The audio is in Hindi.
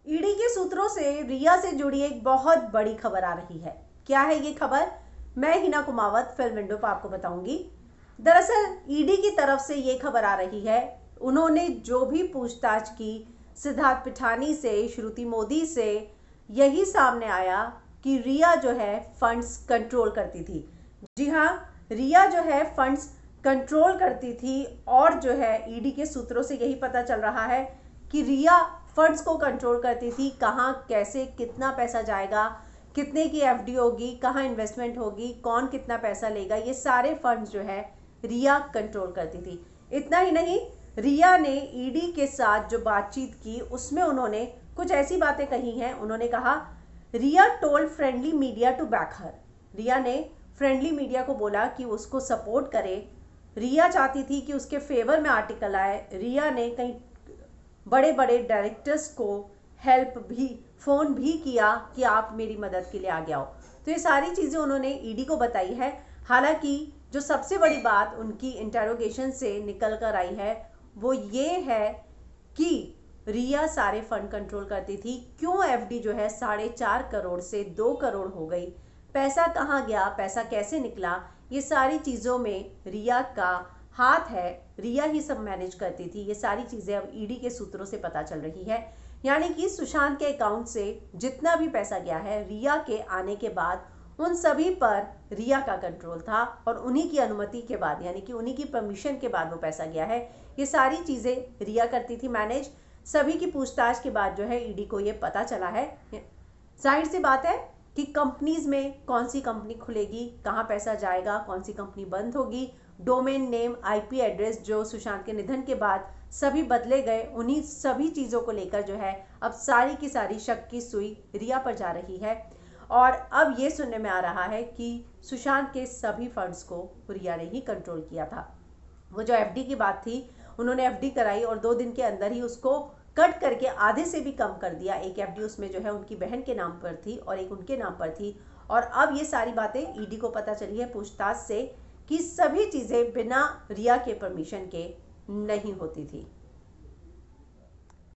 ईडी के सूत्रों से रिया से जुड़ी एक बहुत बड़ी खबर आ रही है। क्या है ये खबर? मैं हिना कुमावत फिल्म विंडो पर आपको बताऊंगी। दरअसल ईडी की तरफ से ये खबर आ रही है, उन्होंने जो भी पूछताछ की सिद्धार्थ पिठानी से, श्रुति मोदी से, यही सामने आया कि रिया जो है फंड्स कंट्रोल करती थी। जी हाँ, रिया जो है फंड्स कंट्रोल करती थी और जो है ईडी के सूत्रों से यही पता चल रहा है कि रिया फंड्स को कंट्रोल करती थी। कहाँ, कैसे, कितना पैसा जाएगा, कितने की एफडी होगी, कहाँ इन्वेस्टमेंट होगी, कौन कितना पैसा लेगा, ये सारे फंड्स जो है रिया कंट्रोल करती थी। इतना ही नहीं, रिया ने ईडी के साथ जो बातचीत की उसमें उन्होंने कुछ ऐसी बातें कही हैं। उन्होंने कहा, Riya told friendly media to back her. Riya ने फ्रेंडली मीडिया को बोला कि उसको सपोर्ट करे। रिया चाहती थी कि उसके फेवर में आर्टिकल आए। रिया ने कई बड़े बड़े डायरेक्टर्स को फ़ोन भी किया कि आप मेरी मदद के लिए आगे आओ। तो ये सारी चीज़ें उन्होंने ईडी को बताई है। हालांकि जो सबसे बड़ी बात उनकी इंटेरोगेशन से निकल कर आई है वो ये है कि रिया सारे फंड कंट्रोल करती थी। क्यों एफडी जो है 4.5 करोड़ से 2 करोड़ हो गई, पैसा कहाँ गया, पैसा कैसे निकला, ये सारी चीज़ों में रिया का हाथ है। रिया ही सब मैनेज करती थी। ये सारी चीज़ें अब ईडी के सूत्रों से पता चल रही है। यानी कि सुशांत के अकाउंट से जितना भी पैसा गया है रिया के आने के बाद, उन सभी पर रिया का कंट्रोल था और उन्हीं की अनुमति के बाद, यानी कि उन्हीं की परमिशन के बाद वो पैसा गया है। ये सारी चीज़ें रिया करती थी मैनेज। सभी की पूछताछ के बाद जो है ईडी को ये पता चला है। जाहिर सी बात है कि कंपनीज में कौन सी कंपनी खुलेगी, कहाँ पैसा जाएगा, कौन सी कंपनी बंद होगी, डोमेन नेम, आईपी एड्रेस जो सुशांत के निधन के बाद सभी बदले गए, उन्हीं सभी चीज़ों को लेकर जो है अब सारी की सारी शक की सुई रिया पर जा रही है। और अब ये सुनने में आ रहा है कि सुशांत के सभी फंड्स को रिया ने ही कंट्रोल किया था। वो जो एफडी की बात थी, उन्होंने एफडी कराई और 2 दिन के अंदर ही उसको कट करके आधे से भी कम कर दिया। एक एफडी उसमें जो है उनकी बहन के नाम पर थी और एक उनके नाम पर थी। और अब ये सारी बातें ईडी को पता चली है पूछताछ से कि सभी चीज़ें बिना रिया के परमिशन के नहीं होती थी।